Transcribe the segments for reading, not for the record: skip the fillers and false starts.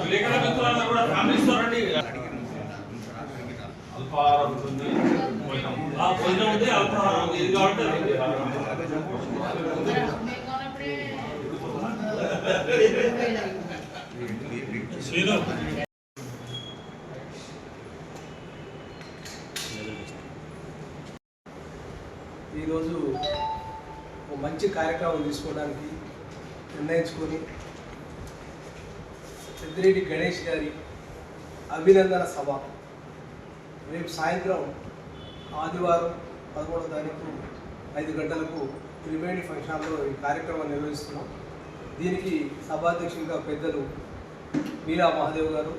విలేకరుల మిత్రులందరూ కూడా ఫ్యామిలీస్ తో రండి. అల్పాహారం ఉంటుంది, భోజనం ఉంది, అల్పాహారం ఉంది. ఇది కాబట్టి ఈరోజు ఒక మంచి కార్యక్రమం తీసుకోవడానికి నిర్ణయించుకొని పెద్దిరెడ్డి గణేష్ గారి అభినందన సభ రేపు సాయంత్రం ఆదివారం 13వ తారీఖు 5 గంటలకు త్రివేణి ఫంక్షన్ హాల్లో ఈ కార్యక్రమాన్ని నిర్వహిస్తున్నాం. దీనికి సభాధ్యక్షులుగా పెద్దలు మీరా మహాదేవ్ గారు,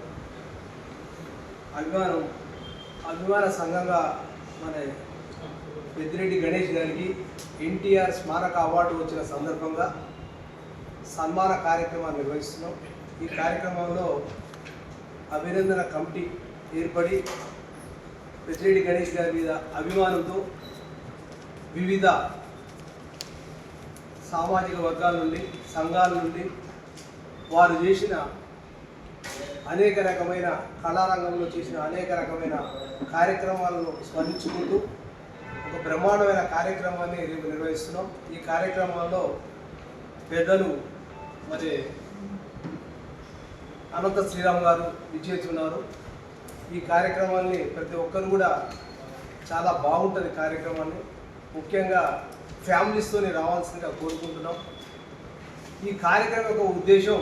అభిమాన సంఘంగా మన పెద్దిరెడ్డి గణేష్ గారికి ఎన్టీఆర్ స్మారక అవార్డు వచ్చిన సందర్భంగా సన్మాన కార్యక్రమాన్ని నిర్వహిస్తున్నాం. ఈ కార్యక్రమంలో అభినందన కమిటీ ఏర్పడి పెద్దిరెడ్డి గణేష్ గారి మీద అభిమానంతో వివిధ సామాజిక వర్గాల నుండి, సంఘాల నుండి వారు చేసిన అనేక రకమైన కళారంగంలో చేసిన అనేక రకమైన కార్యక్రమాలను స్మరించుకుంటూ ఒక బ్రహ్మాండమైన కార్యక్రమాన్ని రేపు నిర్వహిస్తున్నాం. ఈ కార్యక్రమంలో పెద్దలు మరి అనంత శ్రీరామ్ గారు విచ్చేస్తున్నారు. ఈ కార్యక్రమాన్ని ప్రతి ఒక్కరు కూడా చాలా బాగుంటుంది. కార్యక్రమాన్ని ముఖ్యంగా ఫ్యామిలీస్తోనే రావాల్సిందిగా కోరుకుంటున్నాం. ఈ కార్యక్రమం యొక్క ఉద్దేశం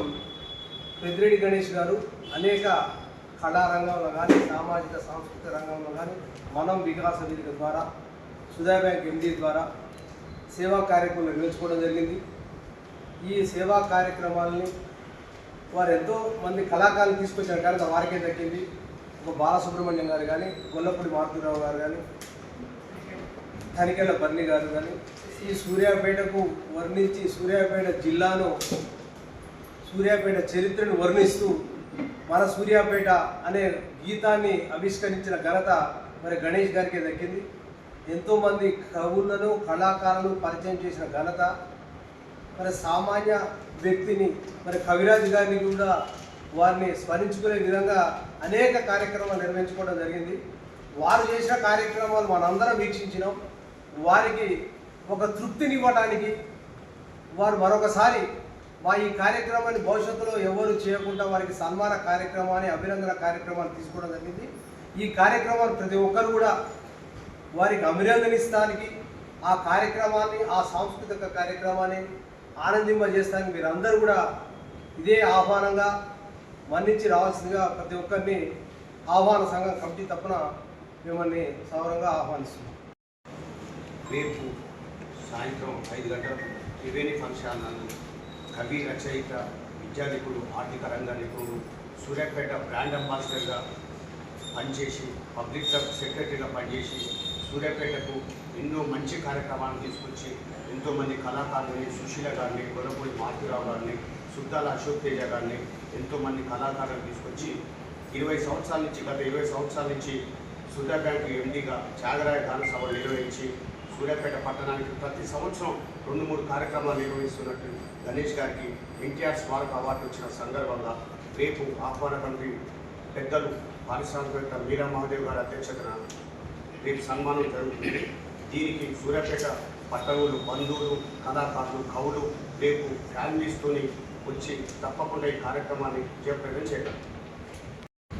పెద్దిరెడ్డి గణేష్ గారు అనేక కళారంగంలో కానీ, సామాజిక సాంస్కృతిక రంగంలో కానీ మనం వికాస వేదిక ద్వారా, సుధా బ్యాంక్ ఎండి ద్వారా సేవా కార్యక్రమాలు నిర్వహించుకోవడం జరిగింది. ఈ సేవా కార్యక్రమాలని వారు ఎంతో మంది కళాకారులు తీసుకొచ్చిన ఘనత వారికే దక్కింది. ఒక బాలసుబ్రహ్మణ్యం గారు కానీ, గొల్లపూడి మారుతిరావు గారు కానీ, తనికెళ్ళ బర్ని గారు కానీ ఈ సూర్యాపేటకు వర్ణించి సూర్యాపేట జిల్లాను, సూర్యాపేట చరిత్రను వర్ణిస్తూ మన సూర్యాపేట అనే గీతాన్ని ఆవిష్కరించిన ఘనత మరి గణేష్ గారికి దక్కింది. ఎంతోమంది కవులను, కళాకారులను పరిచయం చేసిన ఘనత మరి సామాన్య వ్యక్తిని మరి కవిరాజు గారిని కూడా వారిని స్మరించుకునే విధంగా అనేక కార్యక్రమాలు నిర్వహించుకోవడం జరిగింది. వారు చేసిన కార్యక్రమాలు మనందరం వీక్షించినాం. వారికి ఒక తృప్తినివ్వడానికి వారు మరొకసారి ఈ కార్యక్రమాన్ని భవిష్యత్తులో ఎవరు చేయకుండా వారికి సన్మాన కార్యక్రమాన్ని, అభినందన కార్యక్రమాన్ని తీసుకోవడం జరిగింది. ఈ కార్యక్రమాలు ప్రతి ఒక్కరు కూడా వారికి అభినందనిస్తానికి, ఆ కార్యక్రమాన్ని, ఆ సాంస్కృతిక కార్యక్రమాన్ని ఆనందింపజేస్తానికి మీరందరూ కూడా ఇదే ఆహ్వానంగా మన్నించి రావాల్సిందిగా ప్రతి ఒక్కరిని ఆహ్వాన సంఘం కమిటీ తప్పున మిమ్మల్ని సౌరంగా ఆహ్వానిస్తున్నాం. రేపు సాయంత్రం 5 గంటలకు త్రివేణి ఫంక్షన్ హాల్ కవి, రచయిత, విద్యా నిపుణుడు, ఆర్థిక రంగ నిపుణుడు, సూర్యాపేట బ్రాండ్ అంబాసిడర్గా పనిచేసి, పబ్లిక్ క్లబ్ సెక్రటరీగా పనిచేసి సూర్యాపేటకు ఎన్నో మంచి కార్యక్రమాలను తీసుకొచ్చి ఎంతోమంది కళాకారులని, సుశీల గారిని, గొల్లపూడి మారుతిరావు గారిని, సుద్దాల అశోక్ తేజ గారిని, ఎంతోమంది కళాకారులను తీసుకొచ్చి గత 20 సంవత్సరాల నుంచి సుధా బ్యాంకు ఎండీగా త్యాగరాయ గాన సభలు నిర్వహించి సూర్యాపేట పట్టణానికి ప్రతి సంవత్సరం 2-3 కార్యక్రమాలు నిర్వహిస్తున్నట్టు గణేష్ గారికి ఎన్టీఆర్ స్మారక అవార్డు వచ్చిన సందర్భంగా రేపు ఆహ్వాన కమిటీ పెద్దలు పారిశ్రామికవేత్త మీరా మహాదేవ్ గారి అధ్యక్షతన రేపు సన్మానం జరుగుతుంది. దీనికి సూర్యాపేట పట్టణులు, బంధువులు, కళాకారులు, కవులు రేపు ఫ్యామిలీస్తోని వచ్చి తప్పకుండా ఈ కార్యక్రమాన్ని జయప్రదం చేయడం.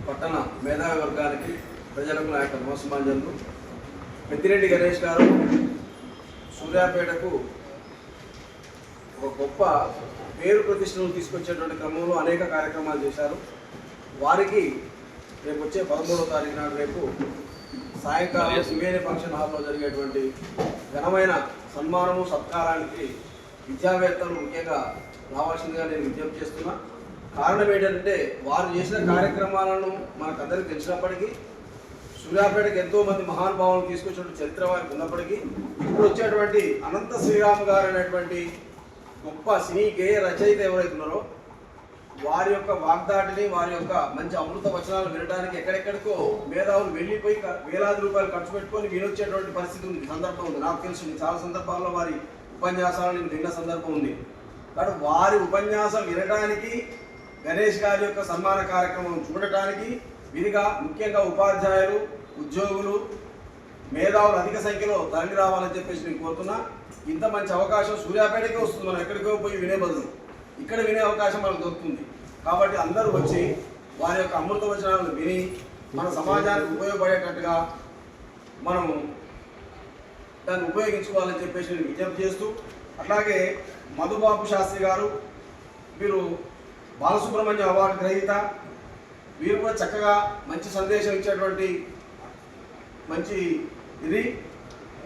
పట్టణ మేధావి వర్గానికి, ప్రజలకు నా యొక్క నమస్కారాలు. పెద్దిరెడ్డి గణేష్ గారు సూర్యాపేటకు ఒక గొప్ప పేరు ప్రతిష్టను తీసుకొచ్చేటువంటి క్రమంలో అనేక కార్యక్రమాలు చేశారు. వారికి రేపు వచ్చే 13వ తారీఖు నాడు రేపు సాయంకాలం త్రివేణి ఫంక్షన్ హాల్లో జరిగేటువంటి ఘనమైన సన్మానము, సత్కారానికి విద్యావేత్తలు ముఖ్యంగా రావాల్సిందిగా నేను విజ్ఞప్తి చేస్తున్నా. కారణం ఏంటంటే వారు చేసిన కార్యక్రమాలను మనకందరికీ తెలిసినప్పటికీ, సూర్యాపేటకు ఎంతోమంది మహానుభావులను తీసుకొచ్చినటువంటి చరిత్ర వారికి ఉన్నప్పటికీ, ఇప్పుడు వచ్చేటువంటి అనంత శ్రీరామ్ గారు అనేటువంటి గొప్ప సినీ గేయ రచయిత ఎవరైతే ఉన్నారో వారి యొక్క వాగ్దాటిని, వారి యొక్క మంచి అమృత వచనాలు వినడానికి ఎక్కడెక్కడికో మేధావులు వెళ్ళిపోయి వేలాది రూపాయలు ఖర్చు పెట్టుకొని వినొచ్చేటువంటి పరిస్థితి ఉంది, సందర్భం ఉంది. నాకు తెలుసు, చాలా సందర్భాల్లో వారి ఉపన్యాసాలు నేను విన్న సందర్భం ఉంది. కాబట్టి వారి ఉపన్యాసాలు వినడానికి గణేష్ గారి యొక్క సన్మాన కార్యక్రమం చూడటానికి విధిగా ముఖ్యంగా ఉపాధ్యాయులు, ఉద్యోగులు, మేధావులు అధిక సంఖ్యలో తరలి రావాలని చెప్పేసి నేను కోరుతున్నా. ఇంత మంచి అవకాశం సూర్యాపేటకే వస్తుంది, మనం ఎక్కడికో పోయి వినే బదులు ఇక్కడ వినే అవకాశం మనకు దొరుకుతుంది. కాబట్టి అందరూ వచ్చి వారి యొక్క అమృత వచనాలను విని మన సమాజానికి ఉపయోగపడేటట్టుగా మనం దాన్ని ఉపయోగించుకోవాలని చెప్పేసి నేను విజ్ఞప్తి చేస్తూ, అట్లాగే మధుబాబు శాస్త్రి గారు, వీరు బాలసుబ్రహ్మణ్యం అవార్డు గ్రహీత, వీరు కూడా చక్కగా మంచి సందేశం ఇచ్చేటువంటి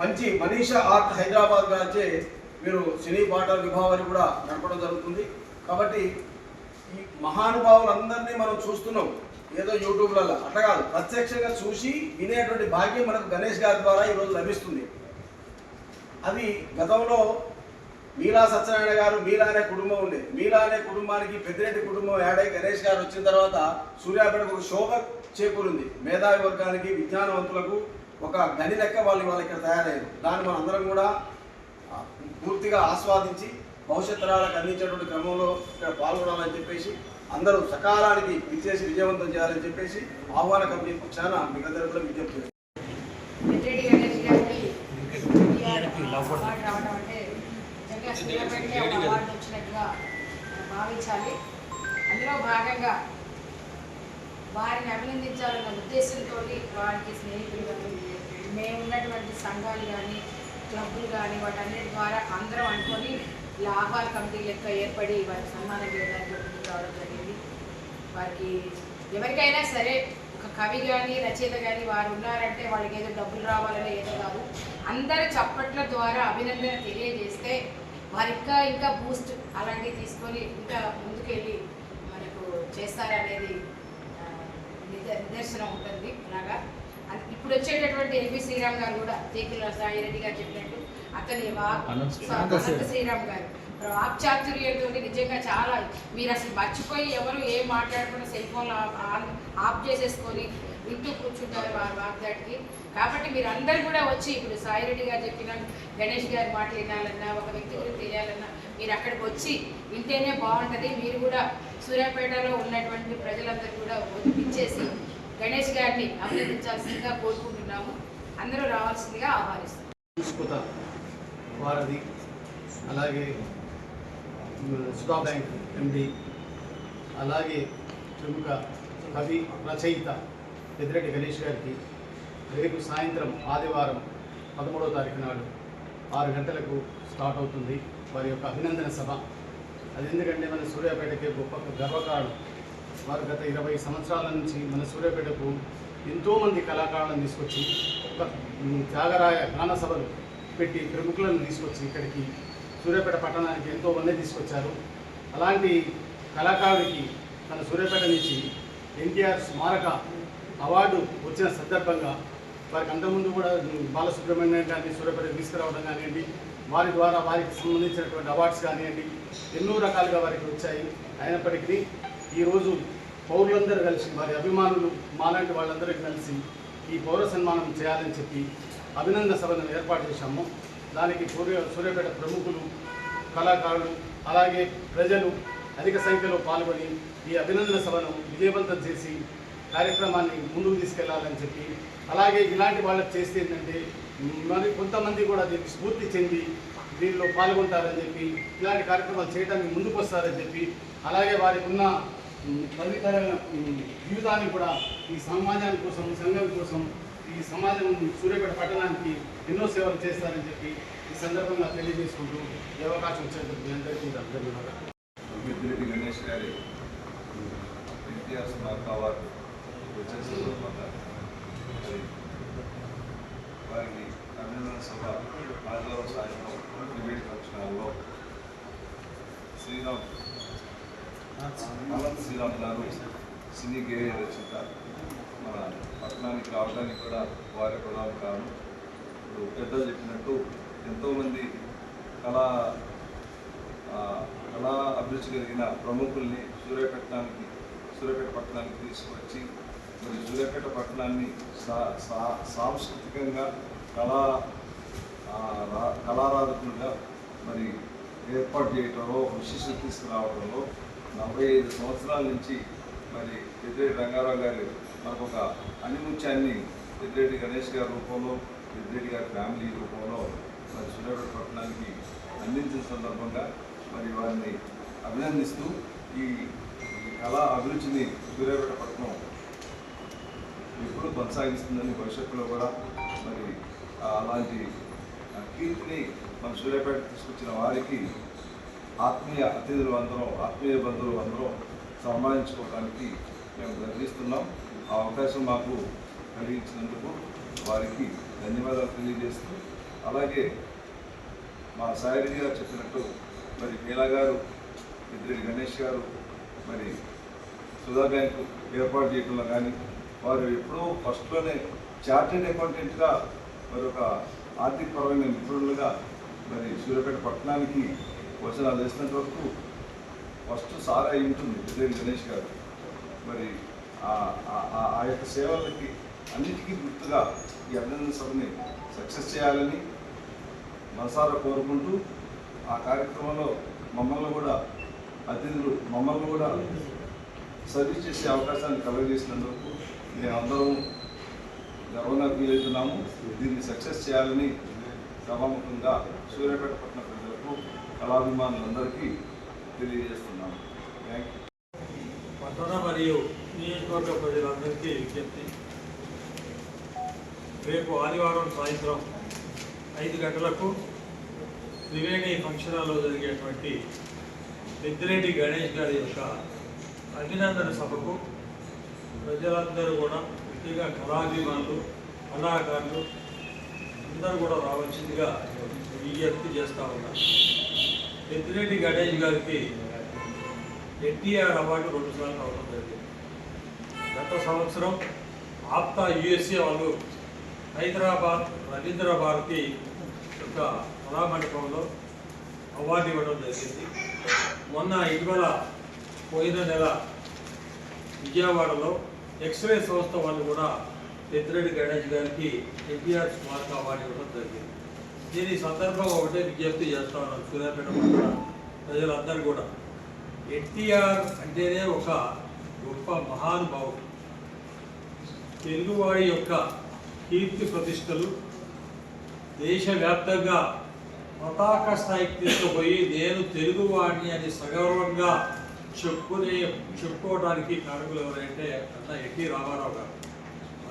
మంచి మనీషా ఆర్ట్ హైదరాబాద్ గారిచే మీరు సినీ పాటల విభావాన్ని కూడా నడపడం జరుగుతుంది. కాబట్టి ఈ మహానుభావులందరినీ మనం చూస్తున్నాం ఏదో యూట్యూబ్లలో, అట్లా కాదు, ప్రత్యక్షంగా చూసి వినేటువంటి భాగ్యం మనకు గణేష్ గారి ద్వారా ఈరోజు లభిస్తుంది. అది గతంలో మీలా సత్యనారాయణ గారు, మీలా అనే కుటుంబం ఉండే, మీలా అనే కుటుంబానికి పెద్దిరెడ్డి కుటుంబం యాడై గణేష్ గారు వచ్చిన తర్వాత సూర్యాపేటకు ఒక శోభ చేకూరింది. మేధావి వర్గానికి, విజ్ఞానవంతులకు ఒక గని లెక్క వాళ్ళు ఇక్కడ తయారయ్యారు. దాన్ని మనం అందరం కూడా పూర్తిగా ఆస్వాదించి భవిష్యత్ తరాలకు అందించేటువంటి క్రమంలో ఇక్కడ పాల్గొనాలని చెప్పేసి, అందరూ సకాలానికి విచ్చేసి విజయవంతం చేయాలని చెప్పేసి ఆహ్వాన కమిటీ పక్షాన మీకు అందరూ కూడా విజ్ఞప్తి చేస్తాం. భావించాలి. అందులో భాగంగా వారిని అభినందించాలన్న ఉద్దేశంతో వారికి స్నేహితులు కానీ, మేము ఉన్నటువంటి సంఘాలు కానీ, క్లబ్బులు కానీ, వాటన్నిటి ద్వారా అందరం అనుకొని ఇలా ఆహ్వాన కమిటీ లెక్క ఏర్పడి వారికి సన్మానం చేయడానికి రావడం జరిగింది. వారికి ఎవరికైనా సరే ఒక కవి కానీ, రచయిత కానీ వారు ఉన్నారంటే వాళ్ళకి ఏదో డబ్బులు రావాలనే ఏదో కాదు, అందరూ చప్పట్ల ద్వారా అభినందన తెలియజేస్తే వారు ఇంకా బూస్ట్ అలాంటివి తీసుకొని ఇంకా ముందుకెళ్ళి మనకు చేస్తారనేది నిదర్శనం ఉంటుంది. అలాగా ఇప్పుడు వచ్చేటటువంటి ఎల్వి శ్రీరామ్ గారు కూడా తేకుల సాయిరెడ్డి గారు చెప్పినట్టు అతని అనంత శ్రీరామ్ గారు వాక్చాతుర్యంతో నిజంగా చాలా, మీరు అసలు మర్చిపోయి ఎవరు ఏం మాట్లాడకుండా సెల్ ఫోన్లో ఆఫ్ చేసేసుకొని వింటూ కూర్చుంటారు వారి వాగ్దాటికి. కాబట్టి మీరు అందరూ కూడా వచ్చి ఇప్పుడు సాయిరెడ్డి గారు చెప్పిన గణేష్ గారి మాటలు వినాలన్నా, ఒక వ్యక్తి గురించి తెలియాలన్నా మీరు అక్కడికి వచ్చి వింటేనే బాగుంటుంది. మీరు కూడా సూర్యాపేటలో ఉన్నటువంటి ప్రజలందరూ కూడా ఇచ్చేసి గణేష్ గారిని అభినందించాల్సిందిగా కోరుకుంటున్నాము. అందరూ రావాల్సిందిగా ఆహ్వానిస్తున్నాం. వారధి, అలాగే సుధా బ్యాంక్ ఎండి, అలాగే ప్రముఖ కవి రచయిత పెద్దిరెడ్డి గణేష్ గారికి రేపు సాయంత్రం ఆదివారం 13వ తారీఖు నాడు 6 గంటలకు స్టార్ట్ అవుతుంది వారి యొక్క అభినందన సభ. అది ఎందుకంటే మన సూర్యాపేటకి గొప్ప గర్వకారణం. వారు గత 20 సంవత్సరాల నుంచి మన సూర్యాపేటకు ఎంతోమంది కళాకారులను తీసుకొచ్చి ఒక త్యాగరాయ గాన సభలు పెట్టి ప్రముఖులను తీసుకొచ్చి ఇక్కడికి సూర్యాపేట పట్టణానికి ఎంతోమంది తీసుకొచ్చారు. అలాంటి కళాకారుడికి మన సూర్యాపేట నుంచి ఎన్టీఆర్ స్మారక అవార్డు వచ్చిన సందర్భంగా వారికి అంతకుముందు కూడా బాలసుబ్రహ్మణ్యం గారిని సూర్యాపేట తీసుకురావడం కానివ్వండి, వారి ద్వారా వారికి సంబంధించినటువంటి అవార్డ్స్ కానివ్వండి ఎన్నో రకాలుగా వారికి వచ్చాయి. అయినప్పటికీ ఈరోజు పౌరులందరూ కలిసి, వారి అభిమానులు మాలాంటి వాళ్ళందరూ కలిసి ఈ పౌర సన్మానం చేయాలని చెప్పి అభినందన సభను ఏర్పాటు చేశాము. దానికి సూర్యాపేట ప్రముఖులు, కళాకారులు, అలాగే ప్రజలు అధిక సంఖ్యలో పాల్గొని ఈ అభినందన సభను విజయవంతం చేసి కార్యక్రమాన్ని ముందుకు తీసుకెళ్లాలని చెప్పి, అలాగే ఇలాంటి వాళ్ళకి చేస్తే ఏంటంటే మరి కొంతమంది కూడా దీనికి స్ఫూర్తి చెంది దీనిలో పాల్గొంటారని చెప్పి, ఇలాంటి కార్యక్రమాలు చేయడానికి ముందుకు వస్తారని చెప్పి, అలాగే వారికి ఉన్న పవిత్రమైన జీవితాన్ని కూడా ఈ సమాజాని కోసం, సంఘం కోసం, ఈ సమాజం సూర్యాపేట పట్టణానికి ఎన్నో సేవలు చేస్తారని చెప్పి ఈ సందర్భంగా తెలియజేసుకుంటూ ఈ అవకాశం ఇచ్చేందుకు మీ అందరికీ ధన్యవాదాలు. పెద్దిరెడ్డి గణేష్ గారి ఎన్టీఆర్ స్మారక అవార్డు వచ్చే సందర్భంగా వారికి అభినందన సభ ఆదివారం సాయంత్రం డిబేట్ ఫంక్షన్లో అనంత శ్రీరామ్ గారు సినీ గేయ రచయిత మన పట్టణానికి రావడానికి కూడా వారి ప్రధాన కారణం. ఇప్పుడు పెద్దలు చెప్పినట్టు ఎంతోమంది కళా అభిరుచి కలిగిన ప్రముఖుల్ని సూర్యాపేట పట్టణానికి తీసుకువచ్చి మరి సూర్యాపేట పట్టణాన్ని సాంస్కృతికంగా కళారాధకులుగా మరి ఏర్పాటు చేయటంలో విశిష్టత తీసుకురావడంలో 45 సంవత్సరాల నుంచి మరి పెద్దిరెడ్డి రంగారావు గారు మనకు ఒక అనిముత్యాన్ని పెద్దిరెడ్డి గణేష్ గారి రూపంలో, పెద్దిరెడ్డి గారి ఫ్యామిలీ రూపంలో మరి సూర్యాపేట పట్టణానికి అందించిన సందర్భంగా మరి వారిని అభినందిస్తూ ఈ కళా అభిరుచిని సూర్యాపేట పట్టణం ఎప్పుడు కొనసాగిస్తుందని భవిష్యత్తులో కూడా మరి అలాంటి కీర్తిని మన సూర్యాపేట తీసుకొచ్చిన వారికి ఆత్మీయ అతిథులు అందరం, ఆత్మీయ బంధువులు అందరం సన్మానించుకోవడానికి మేము గర్విస్తున్నాం. ఆ అవకాశం మాకు కలిగించినందుకు వారికి ధన్యవాదాలు తెలియజేస్తూ, అలాగే మా సాయిరెడ్డి గారు చెప్పినట్టు మరి మీలా గారు, పెద్దిరెడ్డి గణేష్ గారు మరి సుధా బ్యాంకు ఏర్పాటు చేయడంలో కానీ వారు ఎప్పుడో ఫస్ట్లోనే చార్టెడ్ అకౌంటెంట్గా మరి ఒక ఆర్థికపరమైన నిపుణులుగా మరి సూర్యాపేట పట్టణానికి వచనాలు వేసినంత వరకు ఫస్ట్ సార్ అయి ఉంటుంది పెద్దిరెడ్డి గణేష్ గారు. మరి ఆ యొక్క సేవలకి అన్నిటికీ గుర్తుగా ఈ అభినందన సభని సక్సెస్ చేయాలని మనసారా కోరుకుంటూ, ఆ కార్యక్రమంలో మమ్మల్ని కూడా అతిథులు మమ్మల్ని కూడా సర్వీస్ చేసే అవకాశాన్ని కలుగజేసినందుకు మేమందరం గర్వంగా ఫీల్ అవుతున్నాము. దీన్ని సక్సెస్ చేయాలని సభాముఖంగా సూర్యాపేట పట్టణ ప్రజలకు, కళాభిమానులందరికీ తెలియజేస్తున్నాము. Thank you. పట్టణ మరియు నియోజకవర్గ ప్రజలందరికీ విజ్ఞప్తి, రేపు ఆదివారం సాయంత్రం 5 గంటలకు త్రివేణి ఫంక్షన్ హాల్లో జరిగేటువంటి పెద్దిరెడ్డి గణేష్ గారి యొక్క అభినందన సభకు ప్రజలందరూ కూడా, ముఖ్యంగా కళాభిమానులు, కళాకారులు అందరూ కూడా రావాల్సిందిగా విజ్ఞప్తి చేస్తూ ఉన్నారు. పెద్దిరెడ్డి గణేష్ గారికి ఎన్టీఆర్ అవార్డు 2 సార్లు రావడం జరిగింది. గత సంవత్సరం ఆప్తా USA వాళ్ళు హైదరాబాద్ రవీంద్ర భారతి యొక్క కళామండపంలో అవార్డు ఇవ్వడం జరిగింది. మొన్న ఇటీవల పోయిన నెల విజయవాడలో ఎక్స్రే సంస్థ వాళ్ళు కూడా పెద్దిరెడ్డి గణేష్ గారికి ఎన్టీఆర్ స్మారక అవార్డు ఇవ్వడం జరిగింది. దీని సందర్భంగా ఒకటే విజ్ఞప్తి చేస్తా ఉన్నాను సూర్యాపేట పట్టణ ప్రజలందరూ కూడా, ఎన్టీఆర్ అంటేనే ఒక గొప్ప మహానుభావుడు. తెలుగువాడి యొక్క కీర్తి ప్రతిష్టలు దేశవ్యాప్తంగా పతాక స్థాయికి తీసుకుపోయి నేను తెలుగువాడిని అని సగౌరవంగా చెప్పుకోవడానికి కారకులు ఎవరంటే అన్న ఎన్టీ రామారావు గారు.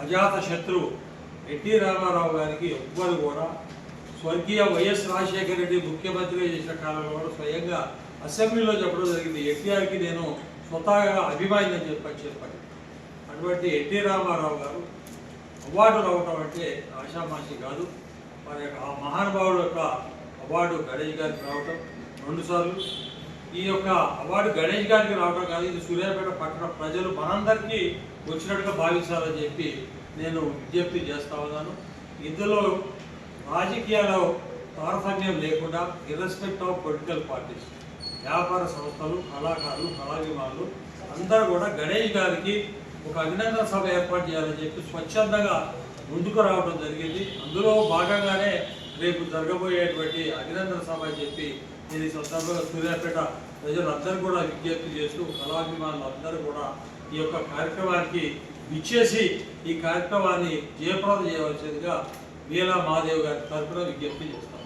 అజాత శత్రువు ఎన్టీ రామారావు గారికి ఎవ్వరు కూడా, స్వర్గీయ వైఎస్ రాజశేఖర రెడ్డి ముఖ్యమంత్రిగా చేసిన కాలంలో కూడా స్వయంగా అసెంబ్లీలో చెప్పడం జరిగింది, ఎన్టీఆర్కి నేను స్వతహాగా అభిమాని చెప్పండి. అటువంటి ఎన్టీ రామారావు గారు అవార్డు రావటం అంటే ఆషామాషి కాదు. వారి యొక్క ఆ మహానుభావుడు యొక్క అవార్డు గణేష్ గారికి రావటం 2 సార్లు. ఈ యొక్క అవార్డు గణేష్ గారికి రావడం కాదు, ఇది సూర్యాపేట పట్టణ ప్రజలు మనందరికీ వచ్చినట్టుగా భావించాలని చెప్పి నేను విజ్ఞప్తి చేస్తా ఉన్నాను. ఇందులో రాజకీయాల్లో తారతమ్యం లేకుండా ఇర్రెస్పెక్ట్ ఆఫ్ పొలిటికల్ పార్టీస్, వ్యాపార సంస్థలు, కళాకారులు, కళాభిమానులు అందరూ కూడా గణేష్ గారికి ఒక అభినందన సభ ఏర్పాటు చేయాలని చెప్పి స్వచ్ఛందంగా ముందుకు రావడం జరిగింది. అందులో భాగంగానే రేపు జరగబోయేటువంటి అభినందన సభ అని చెప్పి నేను ఈ సందర్భంగా సూర్యాపేట ప్రజలందరూ కూడా విజ్ఞప్తి చేస్తూ, కళాభిమానులు అందరూ కూడా ఈ యొక్క కార్యక్రమానికి విచ్చేసి ఈ కార్యక్రమాన్ని జయప్రదం చేయవలసిందిగా వీలా మహాదేవ్ గారి తరఫున విజ్ఞప్తి చేస్తాం.